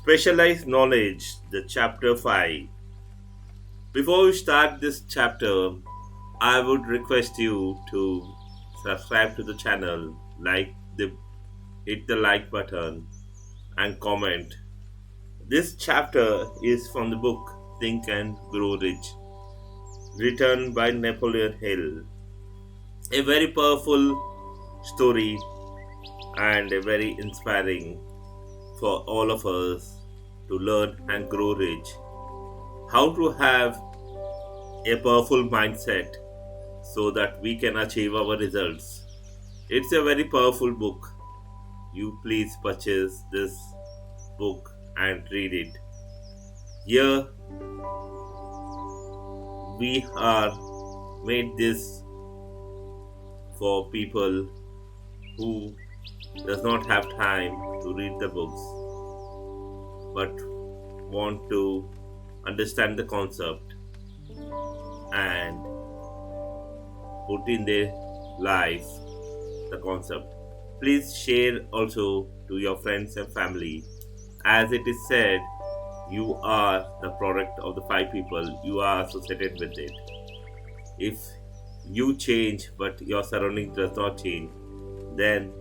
Specialized knowledge, the chapter 5. Before we start this chapter, I would request you to subscribe to the channel, hit the like button and comment. This chapter is from the book Think and Grow Rich, written by Napoleon Hill. A very powerful story and a very inspiring for all of us to learn and grow rich. How to have a powerful mindset so that we can achieve our results. It's a very powerful book. You please purchase this book and read it. Here we are made this for people who does not have time to read the books but want to understand the concept and put in their life the concept. Please share also to your friends and family. As it is said, you are the product of the five people you are associated with it. If you change but your surroundings does not change, then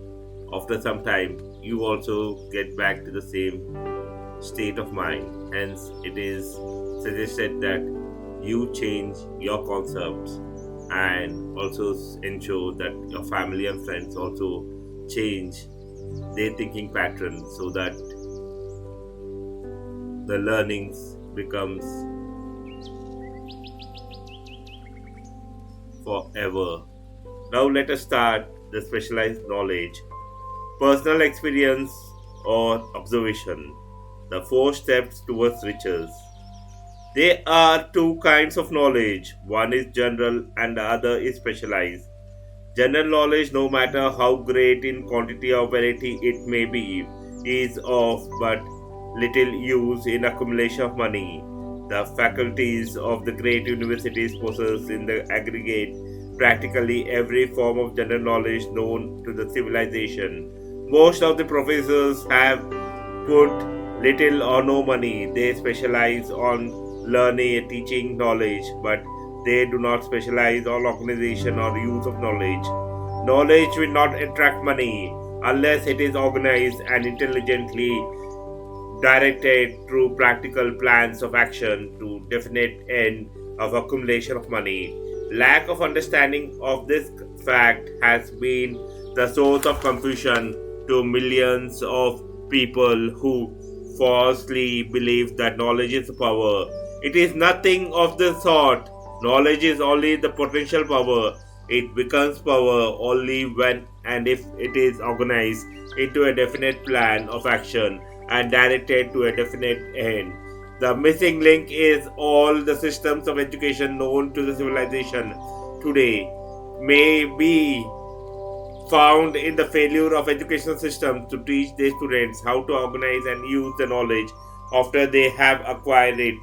after some time you also get back to the same state of mind. Hence, it is suggested that you change your concepts and also ensure that your family and friends also change their thinking pattern so that the learnings becomes forever. Now let us start the specialized knowledge. Personal experience or observation. The 4 steps towards riches. There are 2 kinds of knowledge. One is general and the other is specialized. General knowledge, no matter how great in quantity or variety it may be, is of but little use in accumulation of money. The faculties of the great universities possess in the aggregate practically every form of general knowledge known to the civilization. Most of the professors have put little or no money. They specialize on learning, teaching knowledge, but they do not specialize on organization or use of knowledge. Knowledge will not attract money unless it is organized and intelligently directed through practical plans of action to definite end of accumulation of money. Lack of understanding of this fact has been the source of confusion to millions of people who falsely believe that knowledge is power. It is nothing of the sort. Knowledge is only the potential power. It becomes power only when and if it is organized into a definite plan of action and directed to a definite end. The missing link is all the systems of education known to the civilization today may be found in the failure of educational systems to teach their students how to organize and use the knowledge after they have acquired it.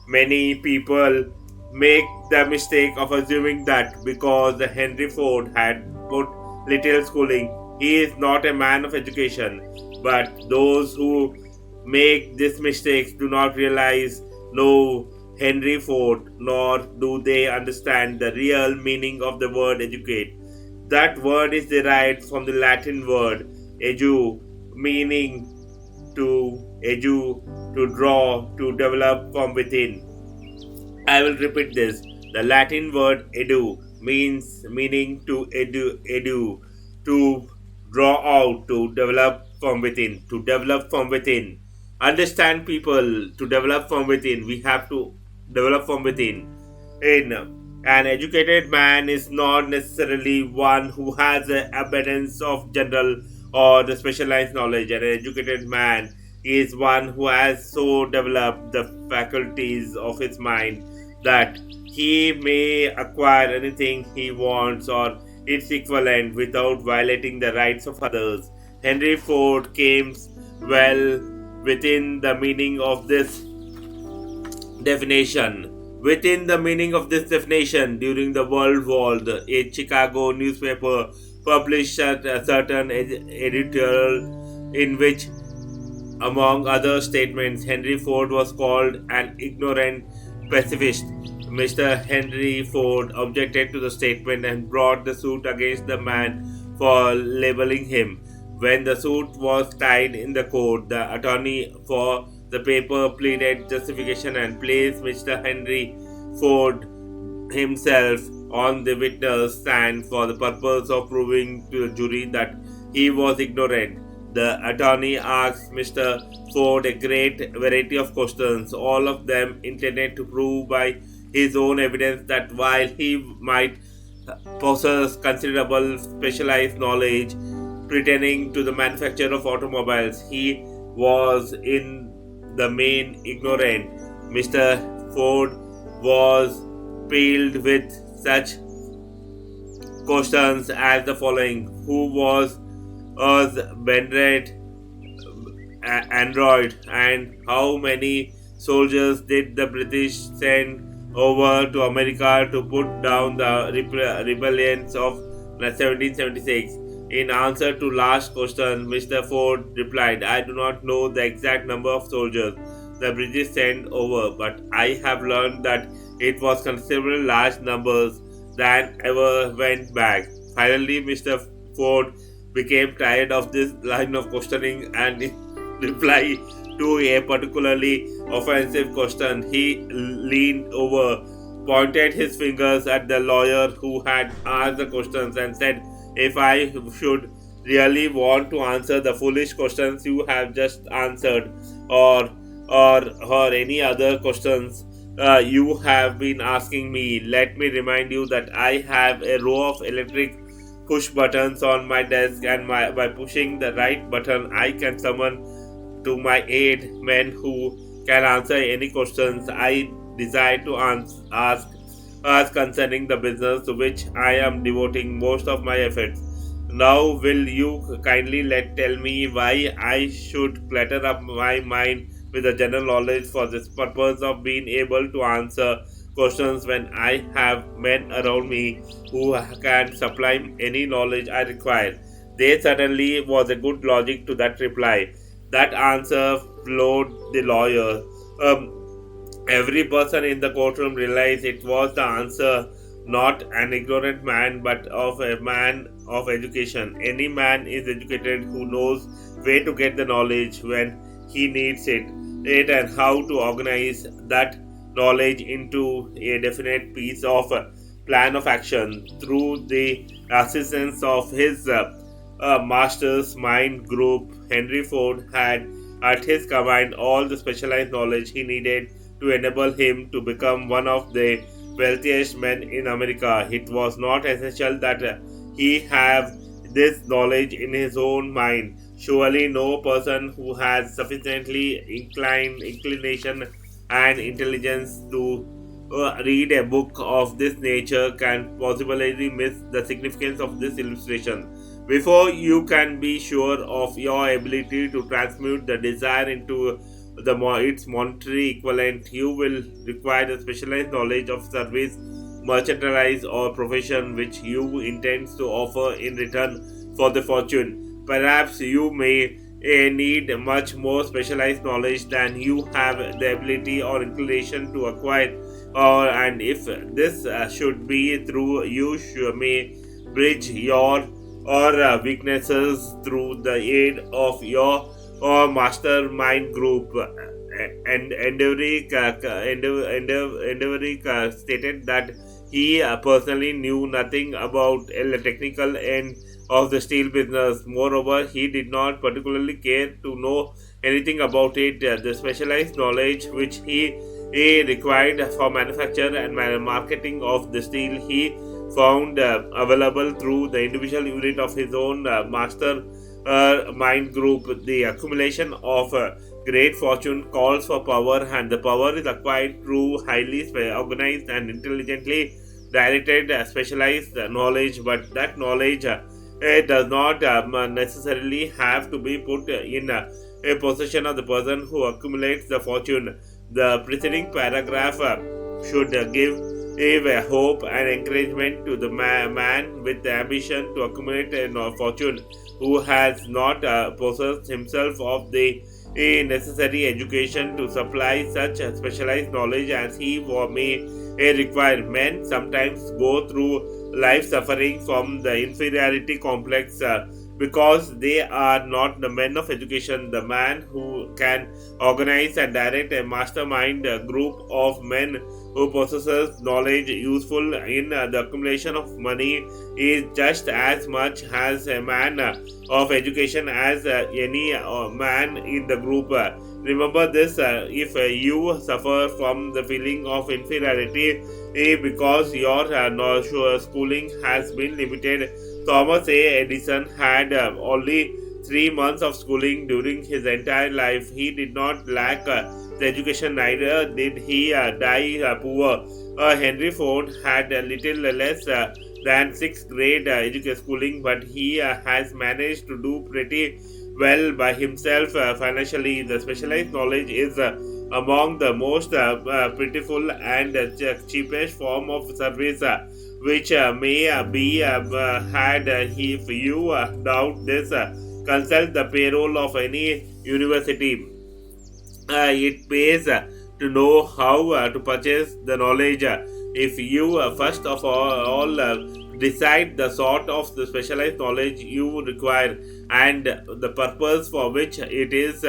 Many people make the mistake of assuming that because Henry Ford had put little schooling, he is not a man of education. But those who make this mistake do not realize no Henry Ford, nor do they understand the real meaning of the word educate. That word is derived from the Latin word edu, meaning to draw, to develop from within. I will repeat this. The Latin word edu meaning to to draw out, to develop from within, to develop from within. Understand people, to develop from within. We have to develop from within. In an educated man is not necessarily one who has an abundance of general or the specialized knowledge. An educated man is one who has so developed the faculties of his mind that he may acquire anything he wants or its equivalent without violating the rights of others. Henry Ford came well within the meaning of this definition. Within the meaning of this definition, during the World War, a Chicago newspaper published a certain editorial in which Among other statements, Henry Ford was called an ignorant pacifist. Mr. Henry Ford objected to the statement and brought the suit against the man for labeling him. When the suit was tried in the court, the attorney for the paper pleaded justification and placed Mr. Henry Ford himself on the witness stand for the purpose of proving to the jury that he was ignorant. The attorney asked Mr. Ford a great variety of questions, all of them intended to prove by his own evidence that while he might possess considerable specialized knowledge pertaining to the manufacture of automobiles, he was in the main ignorant. Mr. Ford was filled with such questions as the following: who was Earth Benred android, and how many soldiers did the British send over to America to put down the rebellions of 1776? In answer to last question, Mr. Ford replied, "I do not know the exact number of soldiers the British sent over, but I have learned that it was considerably large numbers than ever went back." Finally, Mr. Ford became tired of this line of questioning and in reply to a particularly offensive question, he leaned over, pointed his fingers at the lawyer who had asked the questions, and said, "If I should really want to answer the foolish questions you have just answered, or or any other questions you have been asking me, let me remind you that I have a row of electric push buttons on my desk, and by pushing the right button, I can summon to my aid men who can answer any questions I desire to ask concerning the business to which I am devoting most of my efforts. Now, will you kindly tell me why I should clutter up my mind with the general knowledge for this purpose of being able to answer questions when I have men around me who can supply any knowledge I require?" There certainly was a good logic to that reply. That answer floored the lawyer. Every person in the courtroom realized it was the answer not an ignorant man but of a man of education. Any man is educated who knows where to get the knowledge when he needs it and how to organize that knowledge into a definite piece of plan of action. Through the assistance of his master's mind group, Henry Ford had at his command all the specialized knowledge he needed to enable him to become one of the wealthiest men in America. It was not essential that he have this knowledge in his own mind. Surely no person who has sufficiently inclination and intelligence to read a book of this nature can possibly miss the significance of this illustration. Before you can be sure of your ability to transmute the desire into its monetary equivalent, you will require the specialized knowledge of service, merchandise, or profession which you intend to offer in return for the fortune. Perhaps you may need much more specialized knowledge than you have the ability or inclination to acquire, and if this should be true, you may bridge your weaknesses through the aid of your mastermind group. And Endeverick stated that he personally knew nothing about the technical end of the steel business. Moreover, he did not particularly care to know anything about it. The specialized knowledge which he required for manufacture and marketing of the steel he found available through the individual unit of his own master mind group. The accumulation of great fortune calls for power, and the power is acquired through highly organized and intelligently directed specialized knowledge. But that knowledge does not necessarily have to be put in a possession of the person who accumulates the fortune. The preceding paragraph should give a hope and encouragement to the man with the ambition to accumulate a fortune, who has not possessed himself of the a necessary education to supply such a specialized knowledge as he or may require. Men sometimes go through life suffering from the inferiority complex because they are not the men of education. The man who can organize and direct a mastermind group of men who possesses knowledge useful in the accumulation of money is just as much as a man of education as any man in the group. Remember this, if you suffer from the feeling of inferiority because your schooling has been limited. Thomas A. Edison had only 3 months of schooling during his entire life. He did not lack the education, neither did he die poor. Henry Ford had a little less than sixth grade schooling, but he has managed to do pretty well by himself financially. The specialized knowledge is among the most pitiful and cheapest form of service which may be had. If you doubt this, consult the payroll of any university. It pays to know how to purchase the knowledge. If you first of all decide the sort of the specialized knowledge you require and the purpose for which it is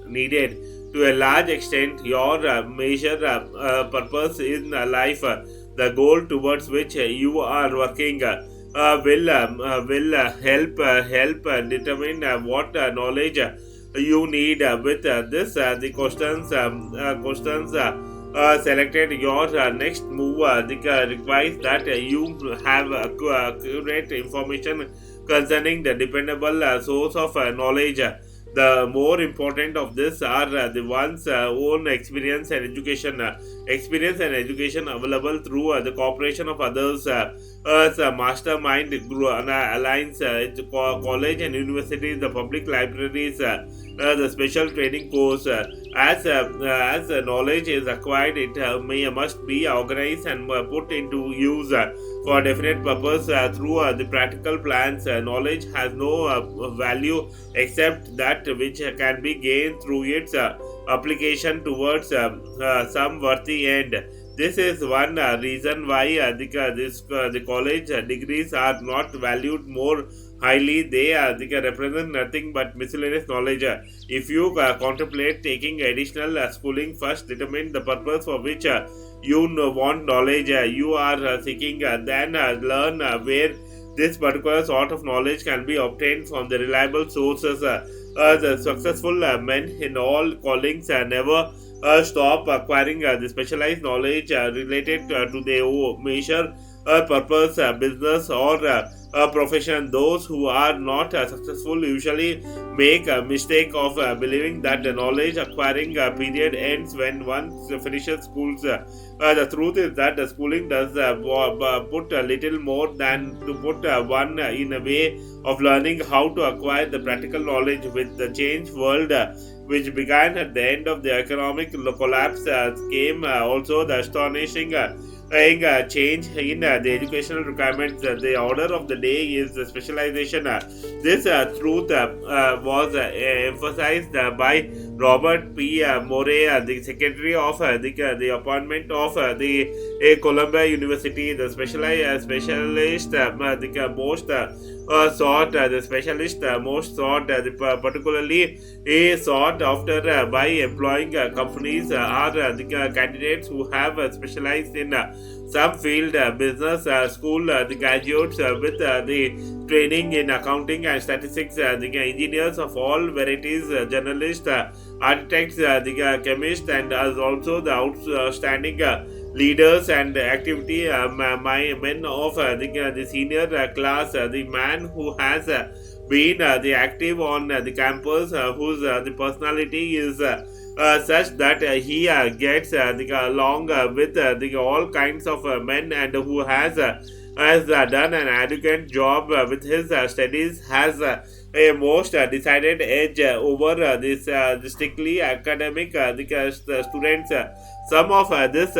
needed, to a large extent your major purpose in life, the goal towards which you are working, will help determine what knowledge you need. With this, the questions selected, your next move requires that you have accurate information concerning the dependable source of knowledge. The more important of this are the one's own experience and education available through the cooperation of others. As a mastermind alliance, college and universities, the public libraries, the special training course. As knowledge is acquired, it must be organized and put into use for definite purpose through the practical plans. Knowledge has no value except that which can be gained through its application towards some worthy end. This is one reason why the college degrees are not valued more highly. They represent nothing but miscellaneous knowledge. If you contemplate taking additional schooling, first determine the purpose for which want knowledge you are seeking, then learn where this particular sort of knowledge can be obtained from the reliable sources. The successful men in all callings never stop acquiring the specialized knowledge related to their measure, purpose, business, or profession. Those who are not successful usually make a mistake of believing that the knowledge acquiring period ends when one finishes schools. The truth is that the schooling does put a little more than to put one in a way of learning how to acquire the practical knowledge. With the changed world which began at the end of the economic collapse, came also the astonishing change in the educational requirements. The order of the day is the specialization. This truth was emphasized by Robert P. Morey, the secretary of the appointment of Columbia University. The specialist most sought the specialist most sought particularly sought after by employing companies are the candidates who have specialized in some field. Business school the graduates with the training in accounting and statistics, the engineers of all varieties, journalists, architects, the chemists, and also the outstanding leaders and activity my men of the senior class. The man who has been the active on the campus, whose the personality is such that he gets along with all kinds of men, and who has done an adequate job with his studies, has a most decided edge over this strictly academic students. Some of this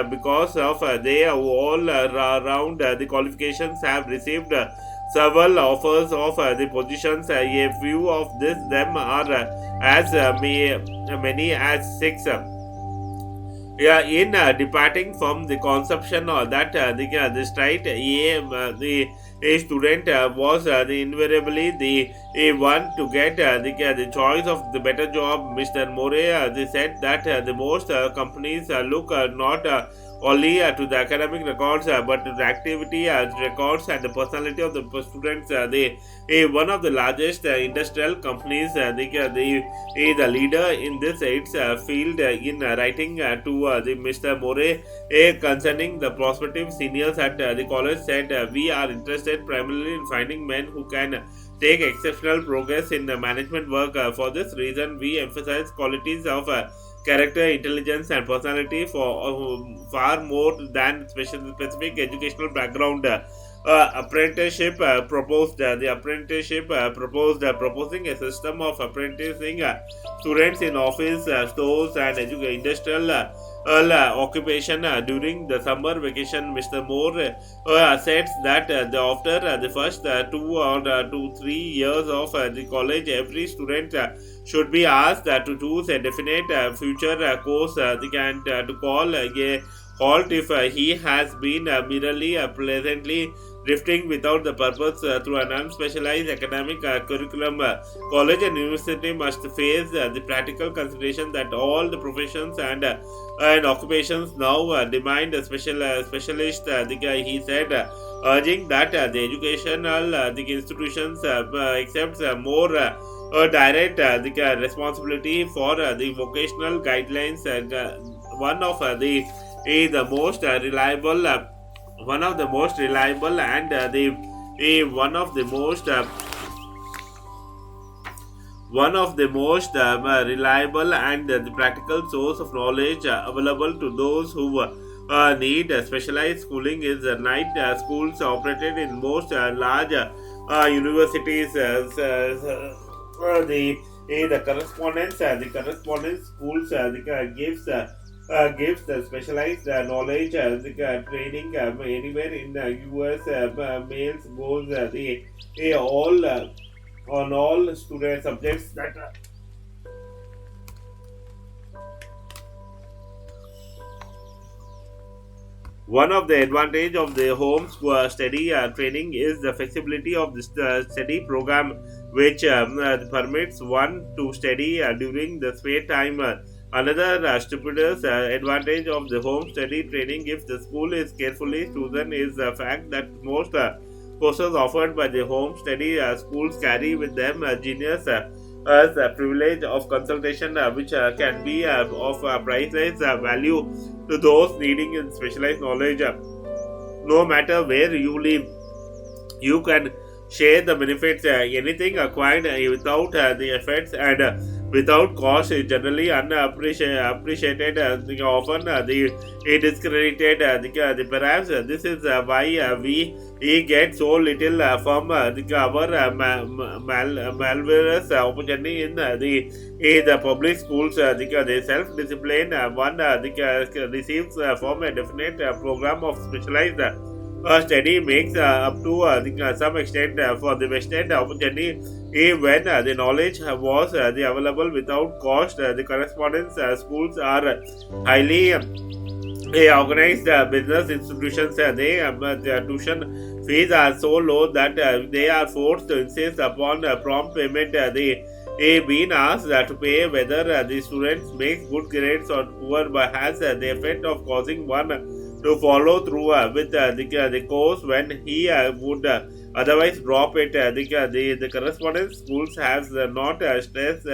because of they all around the qualifications have received Several offers of the positions. A few of them are as many as six. Yeah, in departing from the conception or that the straight a student was invariably the one to get the choice of the better job. Mr. More they said that the most companies look not only to the academic records but to the activity records and the personality of the students. They one of the largest industrial companies. They the leader in this its field in writing to the Mr. More concerning the prospective seniors at the college said we are interested primarily in finding men who can take exceptional progress in management work. For this reason, we emphasize qualities of character, intelligence, and personality for far more than specific educational background. Apprenticeship proposed the apprenticeship proposed proposing a system of apprenticing students in office stores and industrial occupation during the summer vacation. Mr. Moore says that after the first 2 or 3 years of the college, every student should be asked to choose a definite future course they can to call a halt if he has been merely pleasantly drifting without the purpose through an unspecialized academic curriculum. College and university must face the practical consideration that all the professions and occupations now demand a specialist. He said, urging that the educational the institutions accepts more direct responsibility for the vocational guidelines. One of the most reliable one of the most reliable and the one of the most reliable and the practical source of knowledge available to those who need specialized schooling is night schools operated in most large universities. The correspondence schools gives the specialized knowledge training anywhere in the US. Males goes all on all student subjects that one of the advantage of the home study training is the flexibility of the study program, which permits one to study during the spare time. Another stupendous advantage of the home study training, if the school is carefully chosen, is the fact that most courses offered by the home study schools carry with them genius as a privilege of consultation, which can be of priceless value to those needing in specialized knowledge. No matter where you live, you can share the benefits. Anything acquired without the effects and without cost is generally unappreciated. Often discredited. Perhaps this is why we get so little from our malicious opportunity in the public schools. The self-discipline one receives from a definite program of specialized study makes up to some extent for the Western opportunity. When the knowledge was available without cost, the correspondence schools are highly organized business institutions. Their tuition fees are so low that they are forced to insist upon prompt payment. They been asked to pay whether the students make good grades or poor, but has the effect of causing one to follow through with the course when he would otherwise drop it. The correspondence schools has not stressed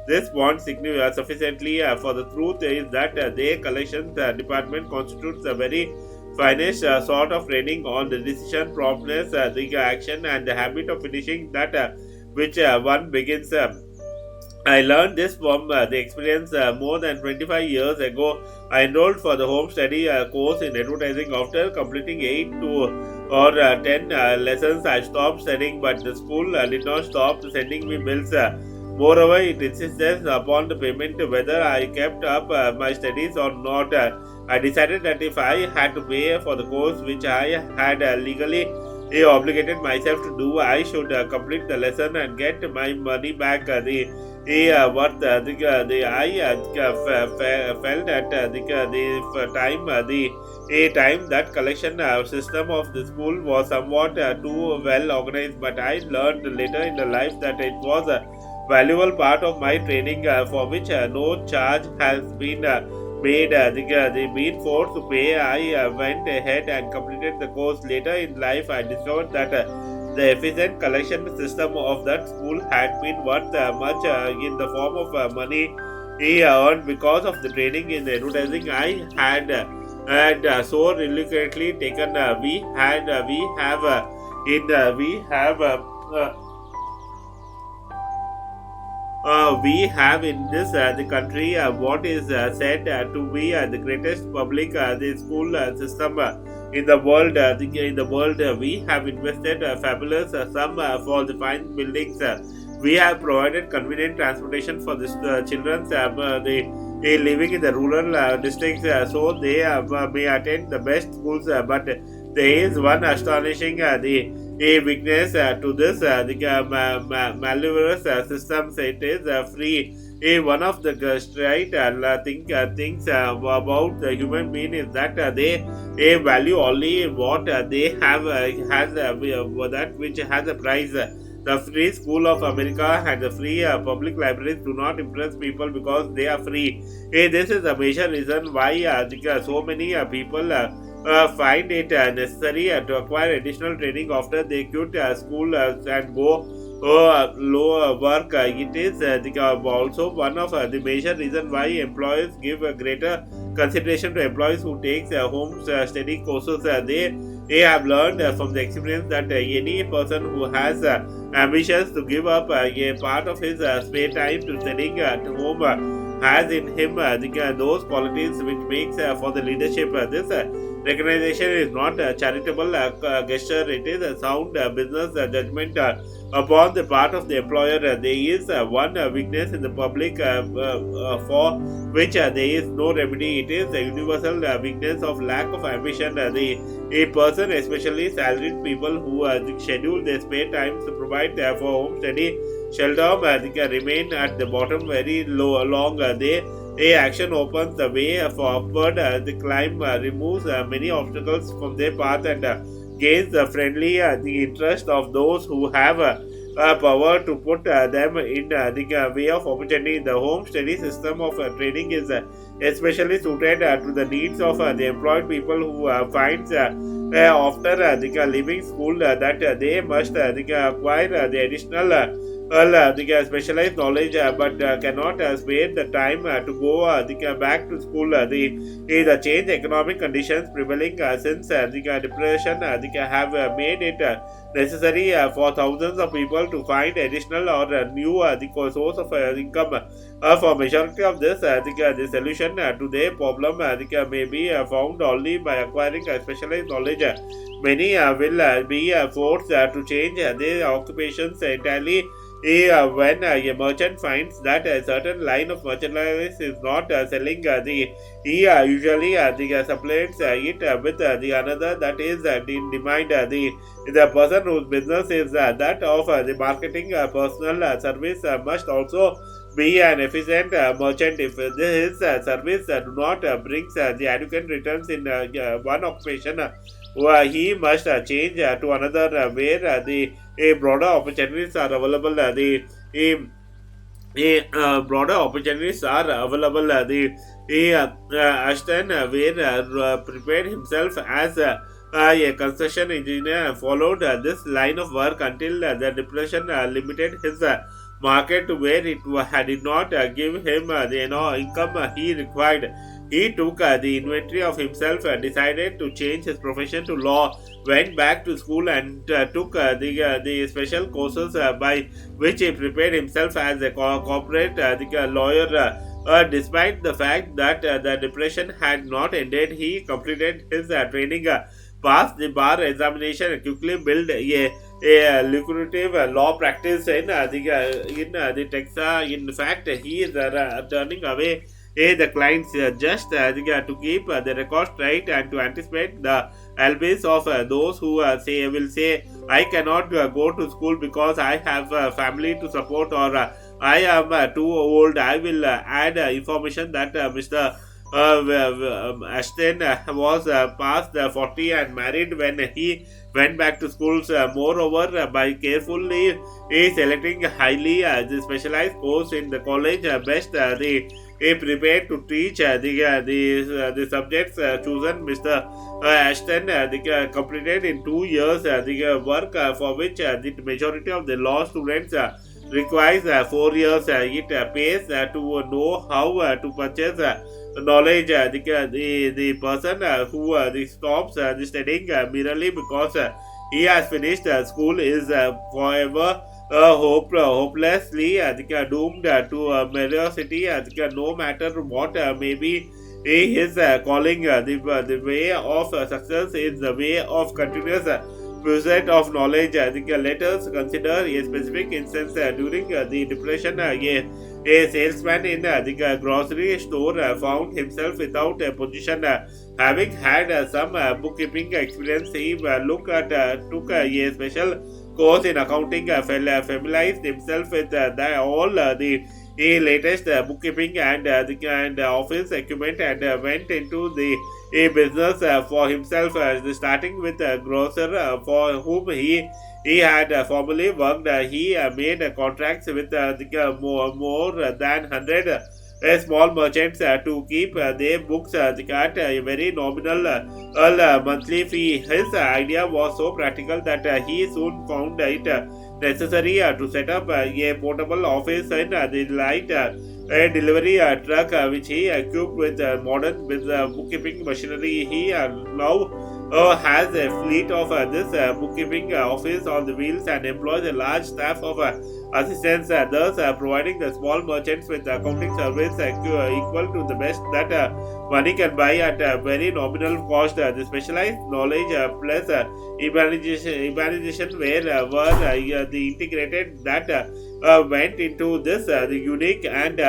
this point sufficiently. For the truth is that their collections department constitutes a very finest sort of training on the decision promptness, the action and the habit of finishing that which one begins. I learned this from the experience more than 25 years ago. I enrolled for the home study course in advertising. After completing 8 to or 10 lessons, I stopped studying, but the school did not stop sending me bills. Moreover, it insisted upon the payment whether I kept up my studies or not. I decided that if I had to pay for the course which I had legally obligated myself to do. I should complete the lesson and get my money back. What the I felt at the time the a time that collection system of the school was somewhat too well organized, but I learned later in the life that it was a valuable part of my training for which no charge has been made. The being forced to pay, I went ahead and completed the course. Later in life, I discovered that the efficient collection system of that school had been worth much in the form of money he earned because of the training in advertising I had so reluctantly taken. We have in we have we have in this the country what is said to be the greatest public the school system in the world. In the world, we have invested fabulous sum for the fine buildings. We have provided convenient transportation for the children. They living in the rural districts, so they may attend the best schools. But there is one astonishing a weakness to this the malleable systems. It is free. One of the right things about the human being is that they value only what they have has that which has a price. The Free School of America and the free public libraries do not impress people because they are free. This is a major reason why so many people find it necessary to acquire additional training after they quit school and go low work. It is also one of the major reason why employers give a greater consideration to employees who takes home study courses. They have learned from the experience that any person who has ambitions to give up a part of his spare time to studying at home has in him those qualities which makes for the leadership. This recognition is not a charitable gesture, it is a sound business judgment upon the part of the employer. There is one weakness in the public for which there is no remedy. It is a universal weakness of lack of ambition. A person, especially salaried people who schedule their spare times to provide for home study shelter, they can remain at the bottom very low long. A action opens the way for upward. The climb removes many obstacles from their path and gains the friendly the interest of those who have power to put them in the way of opportunity. The home study system of training is especially suited to the needs of the employed people who finds after leaving school that they must acquire the additional the specialized knowledge but cannot spare the time to go back to school. The change economic conditions prevailing since the depression have made it necessary for thousands of people to find additional or new source of income. For majority of this, the solution to their problem may be found only by acquiring specialized knowledge. Many will be forced to change their occupations entirely when a merchant finds that a certain line of merchandise is not selling, he usually supplements it with the another that is in demand. The person whose business is that of the marketing personal service must also be an efficient merchant. If his service do not brings the adequate returns in one occupation, he must change to another where the broader opportunities are available. Broader opportunities are available. Ashton where prepared himself as a construction engineer and followed this line of work until the depression limited his market to where did not give him the income he required. He took the inventory of himself and decided to change his profession to law, went back to school and took the special courses by which he prepared himself as a corporate lawyer. Despite the fact that the depression had not ended, he completed his training, passed the bar examination, and quickly built a lucrative law practice in the Texas. In fact, he is turning away the clients just to keep the record straight and to anticipate the albeit of those who say I cannot go to school because I have a family to support, or I am too old. I will add information that Mr. Ashton was past 40 and married when he went back to schools. Moreover, by carefully selecting highly the specialized course in the college, best they prepared to teach the subjects chosen. Mr. Ashton completed in 2 years the work for which the majority of the law students requires 4 years. It pays to know how to purchase knowledge. The person who stops the studying merely because he has finished school is forever hopelessly doomed to mediocrity. No matter what maybe his calling, the way of success is the way of continuous pursuit of knowledge. Let us consider a specific instance during the depression. A salesman in the grocery store found himself without a position. Having had some bookkeeping experience, he took a special course in accounting, familiarized himself with all the latest bookkeeping and office equipment, and went into the a business for himself, starting with a grocer for whom he had formerly worked. He made contracts with more than 100 small merchants to keep their books at a very nominal monthly fee. His idea was so practical that he soon found it necessary to set up a portable office in the light a delivery truck which he equipped with modern bookkeeping machinery. He now has a fleet of this bookkeeping office on the wheels and employs a large staff of assistants, thus providing the small merchants with accounting service equal to the best that money can buy at a very nominal cost. The specialized knowledge plus imagination were the integrated that went into this the unique and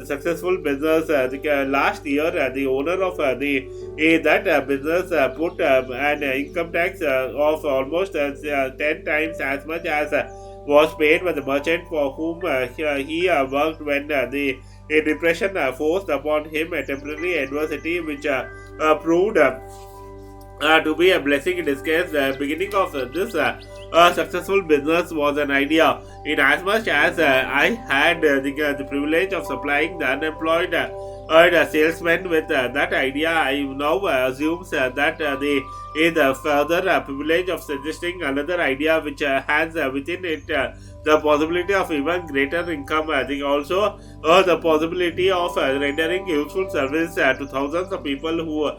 successful business. Last year, the owner of that business put an income tax of almost 10 times as much as was paid by the merchant for whom he worked when the a depression forced upon him a temporary adversity which proved to be a blessing in disguise. The beginning of this successful business was an idea. In as much as I had the privilege of supplying the unemployed salesman with that idea, I now assumes that the further privilege of suggesting another idea which has within it the possibility of even greater income. I think also the possibility of rendering useful service to thousands of people who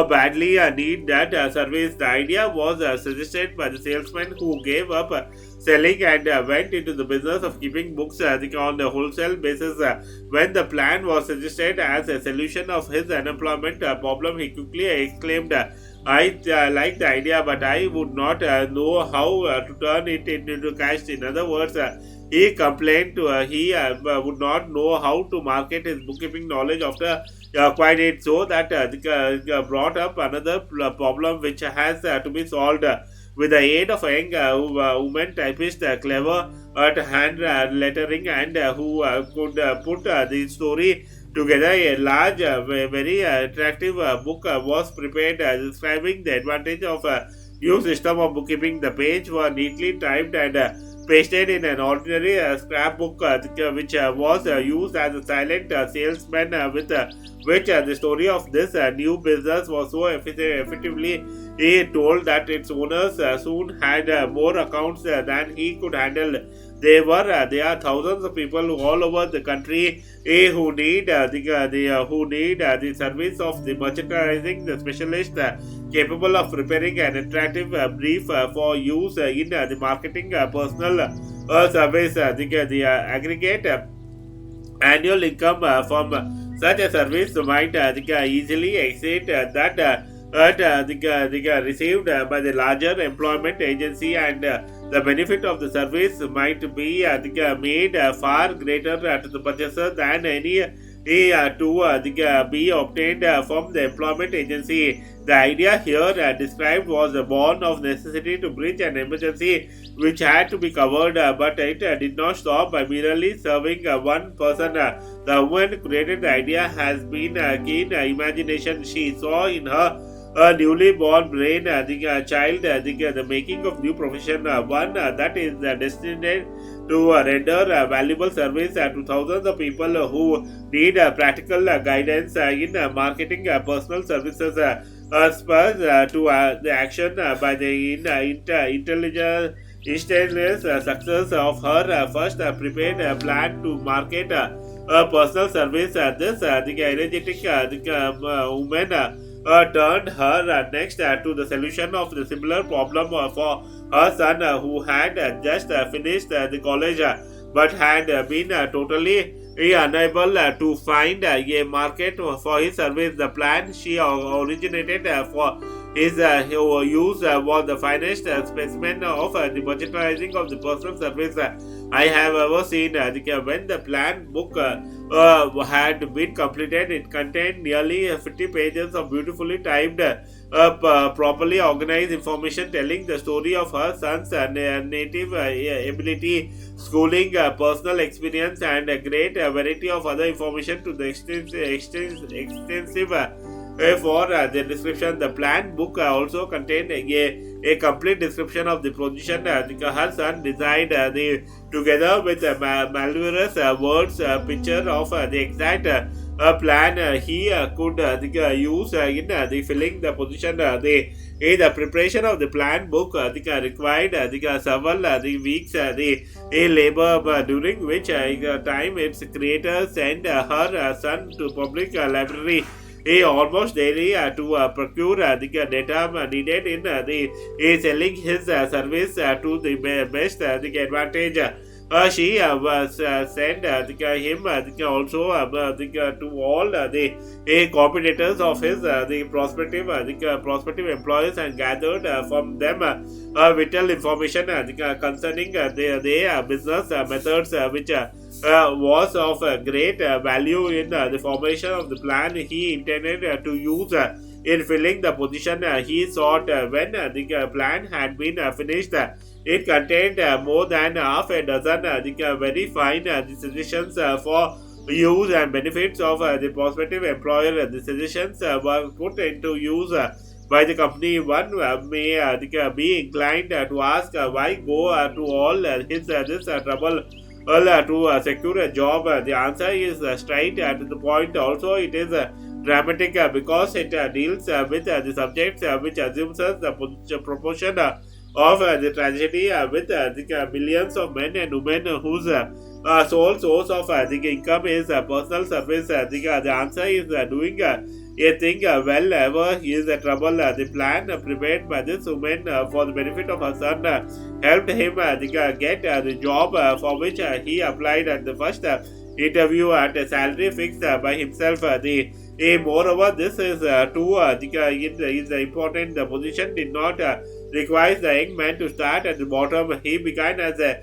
badly need that service. The idea was suggested by the salesman who gave up selling and went into the business of keeping books on the wholesale basis. When the plan was suggested as a solution of his unemployment problem, he quickly exclaimed, I like the idea, but I would not know how to turn it into cash. In other words, he complained he would not know how to market his bookkeeping knowledge after acquired it, so that brought up another problem which has to be solved. With the aid of a young woman typist, clever at hand lettering, and who could put the story together, a large, very attractive book was prepared describing the advantage of a new system of bookkeeping. The pages were neatly typed and pasted in an ordinary scrapbook, which was used as a silent salesman, with which the story of this new business was so effectively he told that its owners soon had more accounts than he could handle. There are thousands of people all over the country who need the service of the merchandising the specialist capable of preparing an attractive brief for use in the marketing personal service. The aggregate annual income from such a service might easily exceed that received by the larger employment agency, and the benefit of the service might be made far greater to the purchaser than any to be obtained from the employment agency. The idea here described was born of necessity to bridge an emergency which had to be covered, but it did not stop by merely serving one person. The woman who created the idea has been keen imagination. She saw in her a newly born brain, child, the making of new profession, one that is destined to render valuable service to thousands of people who need practical guidance in marketing personal services. Spurs to the action by the intelligent instantaneous success of her first prepared plan to market a personal service. This the energetic woman turned her next to the solution of the similar problem for her son who had just finished the college but had been totally unable to find a market for his service. The plan she originated for his use was the finest specimen of the merchandising of the personal service I have ever seen. When the plan book had been completed, it contained nearly 50 pages of beautifully typed, properly organized information telling the story of her son's native ability, schooling, personal experience, and a great variety of other information to the extensive for the description. The plan book also contained a complete description of the position her son designed, together with malicious words picture of the exact plan he could use in the filling the position. The preparation of the plan book required several weeks the labor during which time its creator sent her son to public library almost daily to procure the data needed in selling his service to the best the advantage. She was sent him also to all the competitors of his the prospective employees and gathered from them vital information concerning their business methods which was of great value in the formation of the plan he intended to use in filling the position he sought. When the plan had been finished, it contained more than half a dozen very fine suggestions for use and benefits of the prospective employer. The suggestions were put into use by the company. One may be inclined to ask why go to all his this trouble to secure a job. The answer is straight to the point. Also, it is dramatic because it deals with the subjects which assumes the proportion of the tragedy with the millions of men and women whose sole source of the income is personal service. The answer is doing a thing well ever is a trouble. The plan prepared by this woman for the benefit of her son helped him get the job for which he applied at the first interview at a salary fixed by himself. Moreover, this is too is important. The position did not require the young man to start at the bottom. He began as a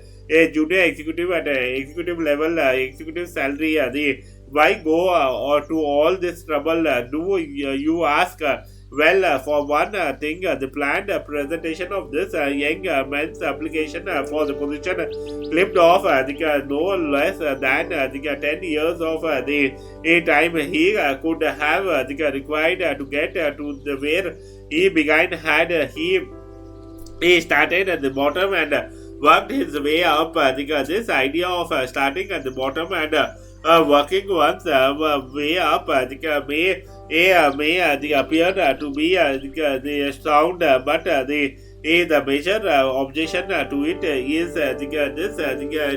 junior executive at an executive level, executive salary. Why go or to all this trouble? Do you ask? Well, for one thing, the planned presentation of this young man's application for the position clipped off no less than 10 years of the time he could have required to get to the where he began. Had he started at the bottom and worked his way up, this idea of starting at the bottom and working one's way up may appear to be the sound, but the major objection to it is this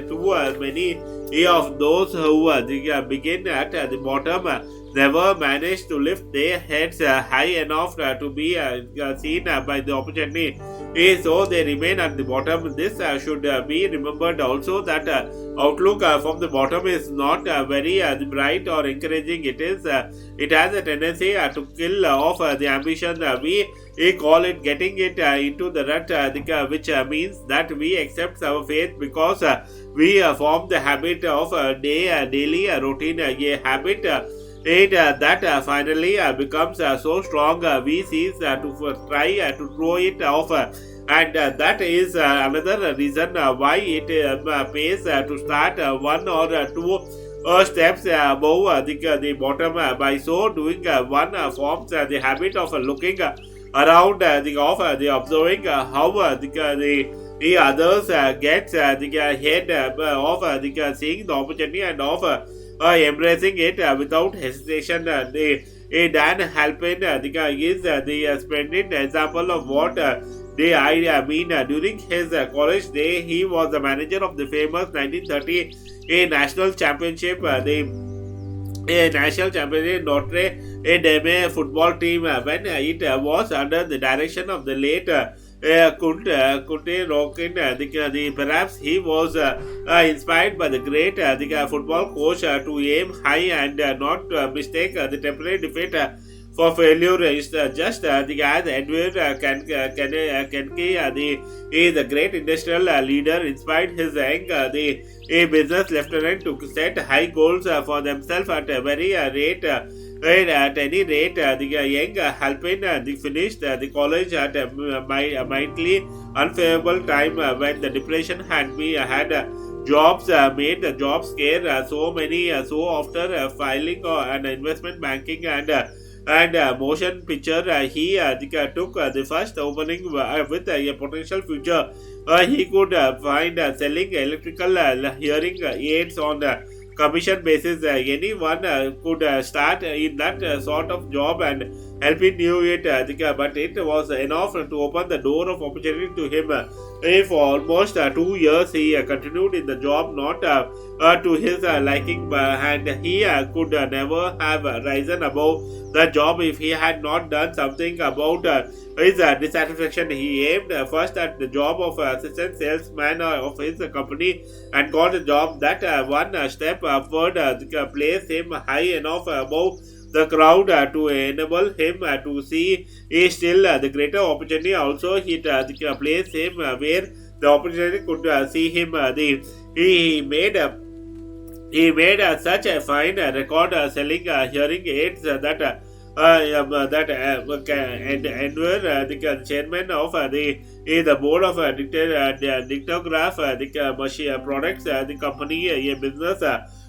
too many of those who begin at the bottom never manage to lift their heads high enough to be seen by the opportunity. So they remain at the bottom. This should be remembered also that outlook from the bottom is not very bright or encouraging. It has a tendency to kill off the ambition. We call it getting it into the rut, which means that we accept our faith because we form the habit of daily routine, a habit it that finally becomes so strong we cease to try to throw it off. And that is another reason why it pays to start one or two steps above the bottom. By so doing, one forms the habit of looking around the observing how the others gets the head of seeing the opportunity and of embracing it without hesitation. Dan Halpin is the splendid example of what I mean. During his college day, he was the manager of the famous 1930 national championship. A national championship Notre Dame football team when it was under the direction of the late Kunte Rokin. Perhaps he was inspired by the great football coach to aim high and not mistake the temporary defeat for failure. Is just the as Edward Kenke, the great industrial leader, inspired his young a business lieutenant to set high goals for themselves at a very rate. At any rate, the young Halpin finished the college at a mightily unfavorable time when the depression had jobs made the job scare so many. So after filing an investment banking and motion picture, he took the first opening with a potential future. He could find selling electrical hearing aids on commission basis. Anyone could start in that sort of job, and Helpy knew it, but it was enough to open the door of opportunity to him. For almost 2 years, he continued in the job, not to his liking, and he could never have risen above the job if he had not done something about his dissatisfaction. He aimed first at the job of assistant salesman of his company and got a job that one step upward placed him high enough above the crowd to enable him to see still the greater opportunity. Also, it placed him where the opportunity could see him. He made such a fine record selling hearing aids that Enver, the chairman of the board of Dictograph, machine products, the company, a business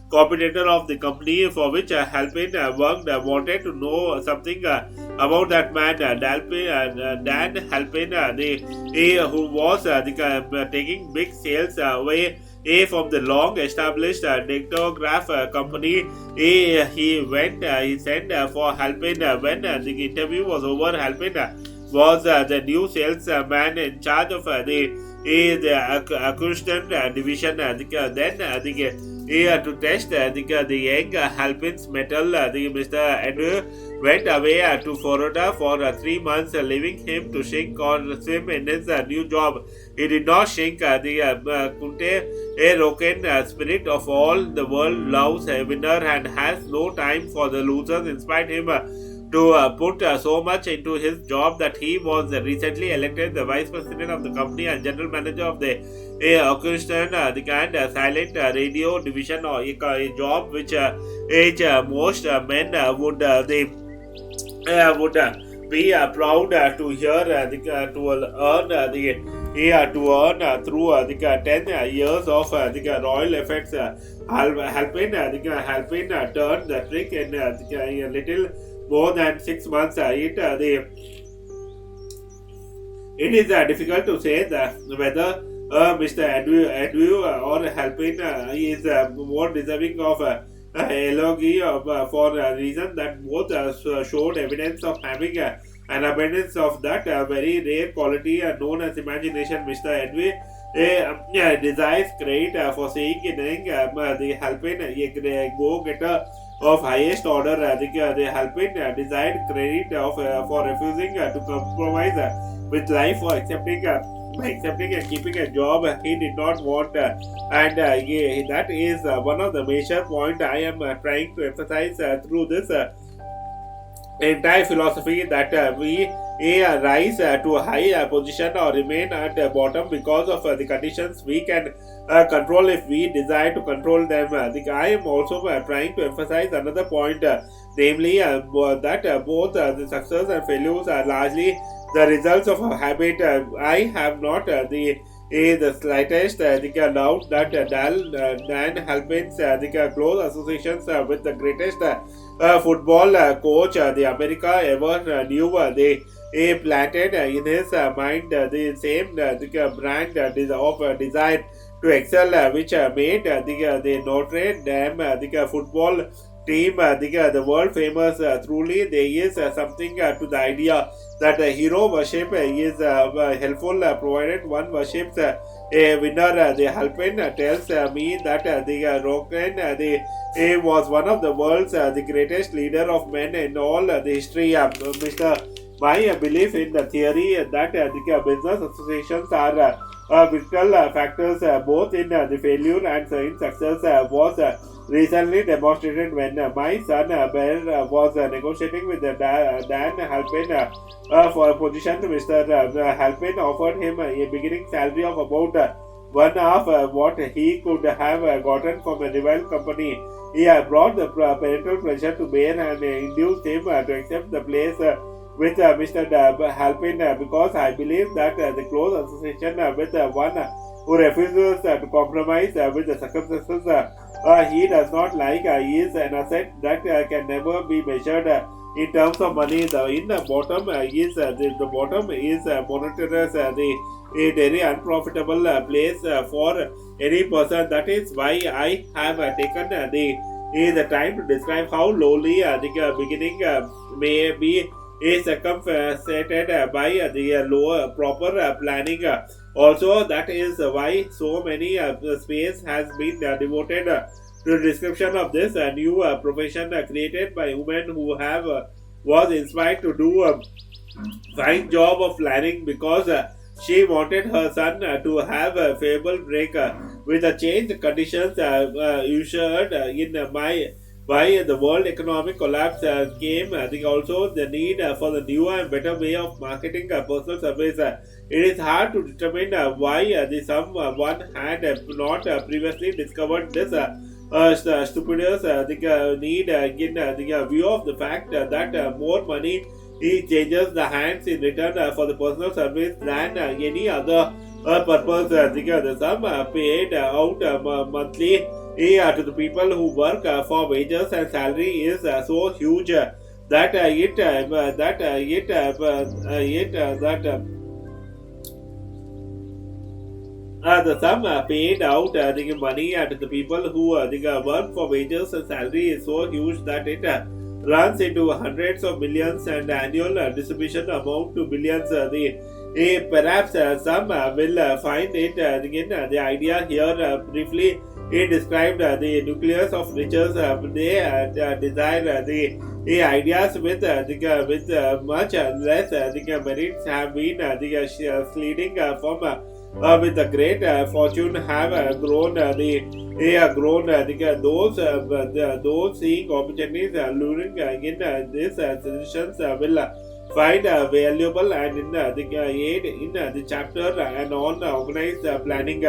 competitor of the company for which Halpin worked, wanted to know something about that man, Dan Halpin, who was taking big sales away from the long established dictograph company. He sent for Halpin. When the interview was over, Halpin was the new salesman in charge of the acoustic division. To test the young Halpin's metal, Mr. Andrew went away to Florida for 3 months, leaving him to sink or swim in his new job. He did not sink. The Kunte Roken spirit of all the world loves a winner and has no time for the losers, inspired him to put so much into his job that he was recently elected the vice president of the company and general manager of the Orchestra, the kind silent radio division, or a job which most men would be proud to hear to earn through the 10 years of the royal effects. Halpin turned the trick in a little more than 6 months. It is difficult to say whether Mr. Edwu or Halpin is more deserving of elogy for a reason that both showed evidence of having an abundance of that very rare quality known as imagination. Mr. Edwu desires credit for saying the Halpin a go-getter of highest order. The Halpin desired credit for refusing to compromise with life, for accepting and keeping a job he did not want. And that is one of the major points I am trying to emphasize through this entire philosophy that we rise to a high position or remain at the bottom because of the conditions we can control if we desire to control them. I am also trying to emphasize another point, namely that both the success and failures are largely the results of a habit. I have not the slightest doubt that Dan Halpin's close associations with the greatest football coach the America ever knew. They planted in his mind the same brand of desire to excel, which made the Notre Dame football team the world famous. Truly, there is something to the idea that hero worship is helpful, provided one worships a winner. The Halpin tells me that Rockland was one of the world's the greatest leader of men in all the history. Mr. My belief in the theory that the business associations are vital factors both in the failure and in success was recently demonstrated when my son Bear was negotiating with Dan Halpin for a position. Mr. Halpin offered him a beginning salary of about one half what he could have gotten from a rival company. He brought the parental pressure to bear and induced him to accept the place with Mr. Halpin because I believe that the close association with one who refuses to compromise with the circumstances he does not like is an asset that can never be measured in terms of money. The bottom is the bottom is monotonous, a very unprofitable place for any person. That is why I have taken the time to describe how lowly the beginning may be is circumvented by the lower proper planning. Also, that is why so many space has been devoted to the description of this new profession created by women who have was inspired to do a fine job of planning because she wanted her son to have a favorable break with the changed conditions ushered in my by the world economic collapse came. I think also the need for the newer and better way of marketing personal service. It is hard to determine why the someone had not previously discovered this stupendous the need in the view of the fact that more money he changes the hands in return for the personal service than any other purpose. The sum paid out monthly to the people who work for wages and salary is so huge that it that it that the sum paid out the money to the people who work for wages and salary is so huge that it runs into hundreds of millions and annual distribution amount to billions. Perhaps some will find it again the idea here briefly. He described the nucleus of riches. They desire the ideas with much less the merits have been leading from with the great fortune have grown they have grown those seeing opportunities luring in these solutions will find valuable and in the aid in the chapter and on organized planning.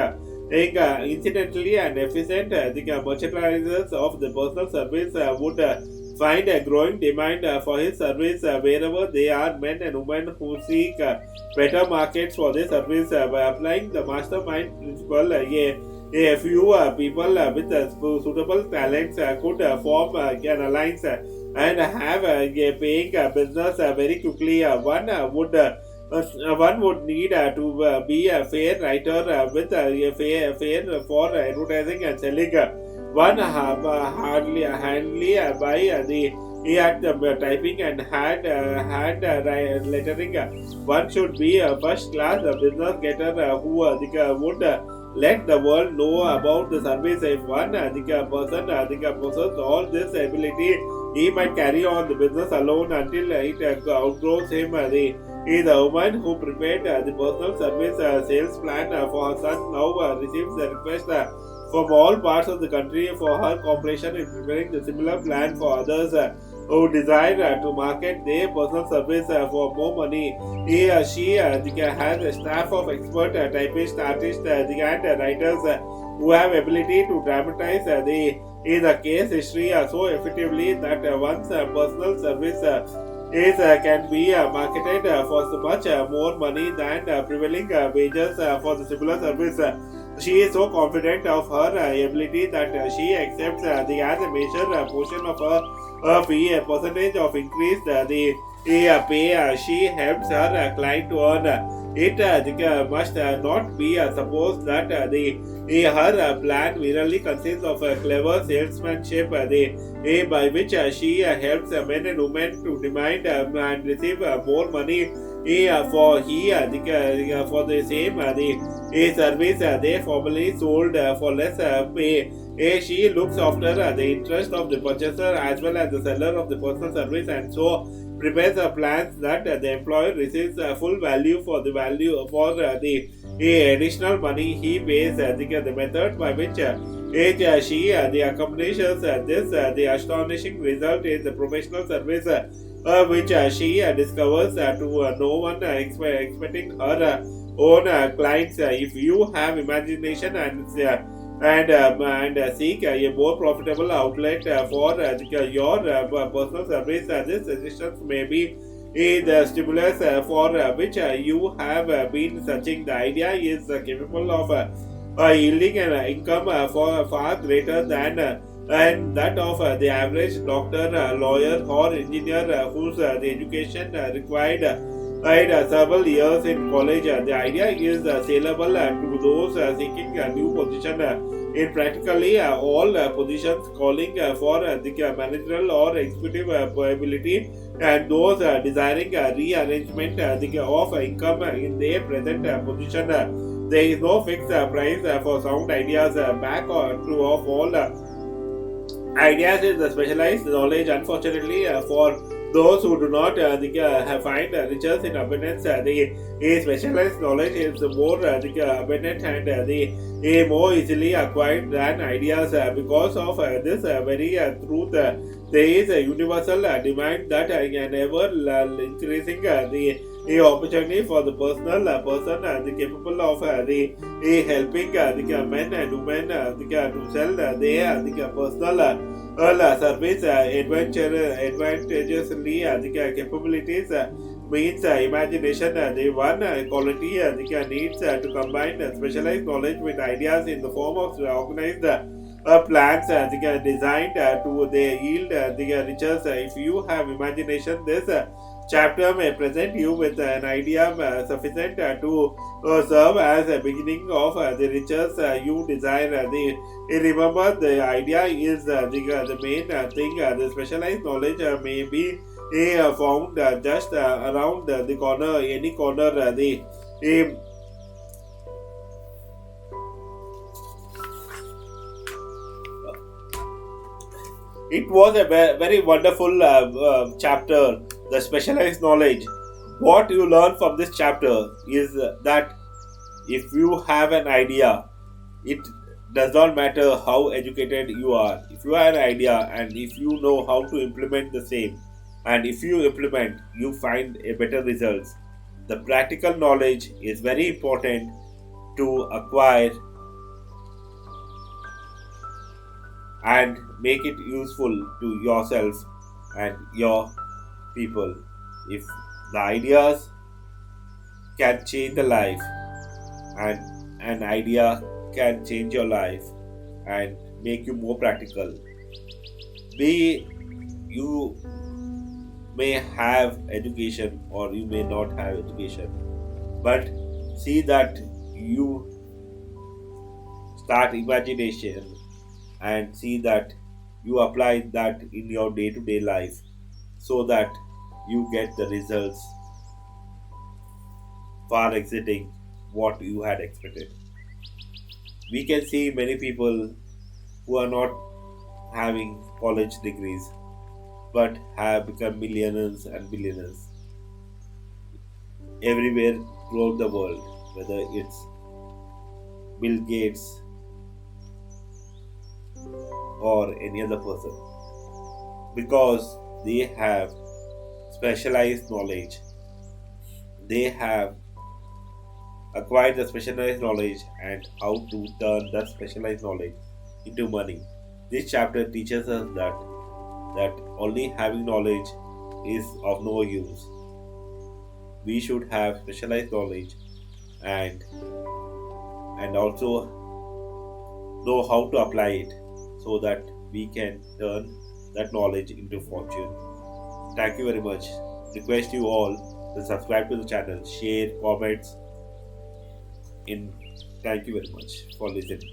Incidentally and efficient, the merchandisers of the personal service would find a growing demand for his service wherever they are men and women who seek better markets for their service by applying the mastermind principle. A few people with suitable talents could form an alliance and have a paying business very quickly. One would need to be a fair writer with a fair for advertising and selling. One hardly handly by the he had typing and had lettering. One should be a first class business getter who would let the world know about the service. If one person possesses all this ability, he might carry on the business alone until it outgrows him. He is a woman who prepared the personal service sales plan for her son now receives the request from all parts of the country for her cooperation in preparing the similar plan for others. who desire to market their personal service for more money. He or she has a staff of expert typists, artists, and writers who have ability to dramatize the case history so effectively that one's personal service is can be marketed for so much more money than prevailing wages for the similar service. She is so confident of her ability that she accepts as a major portion of her fee, a percentage of increase the pay she helps her client to earn. It must not be supposed that her plan merely consists of clever salesmanship by which she helps men and women to demand and receive more money for the same service they formerly sold for less pay. She looks after the interest of the purchaser as well as the seller of the personal service, and so prepares plans that the employer receives full value for the value for the additional money he pays. The method by which she the accomplishes this the astonishing result is the professional service which she discovers to no one expecting her own clients. If you have imagination and seek a more profitable outlet for your personal service, this suggestions may be the stimulus for which you have been searching. The idea is capable of yielding an income for far greater than and that of the average doctor, lawyer, or engineer whose the education required several years in college. The idea is saleable to those seeking a new position in practically all positions, calling for the managerial or executive ability, and those desiring rearrangement of income in their present position. There is no fixed price for sound ideas. Back or to of all ideas is the specialized knowledge. Unfortunately, for those who do not find riches in abundance, the specialized knowledge is more abundant and the more easily acquired than ideas. Because of this very truth, there is a universal demand that can ever increasing the opportunity for the personal person the capable of the helping the men and women to sell their personal service advantageously the capabilities means imagination. The one quality needs to combine specialized knowledge with ideas in the form of organized plans designed to the yield the riches. If you have imagination, this chapter may present you with an idea sufficient to serve as a beginning of the riches you desire. Remember, the idea is the main thing. The specialized knowledge may be found just around the corner, any corner. Um, it was a very wonderful chapter, the specialized knowledge. What you learn from this chapter is that if you have an idea, it does not matter how educated you are. If you have an idea and if you know how to implement the same, and if you implement, you find a better results. The practical knowledge is very important to acquire and make it useful to yourself and your people. If the ideas can change the life, and an idea can change your life and make you more practical, be you may have education or you may not have education, but see that you start imagination and see that you apply that in your day to day life so that you get the results far exceeding what you had expected. We can see many people who are not having college degrees but have become millionaires and billionaires everywhere throughout the world, whether it's Bill Gates or any other person, because They have specialized knowledge. They have acquired the specialized knowledge and how to turn that specialized knowledge into money. This chapter teaches us that only having knowledge is of no use. We should have specialized knowledge and also know how to apply it so that we can turn that knowledge into fortune. Thank you very much. Request you all to subscribe to the channel, share, comments in. Thank you very much for listening.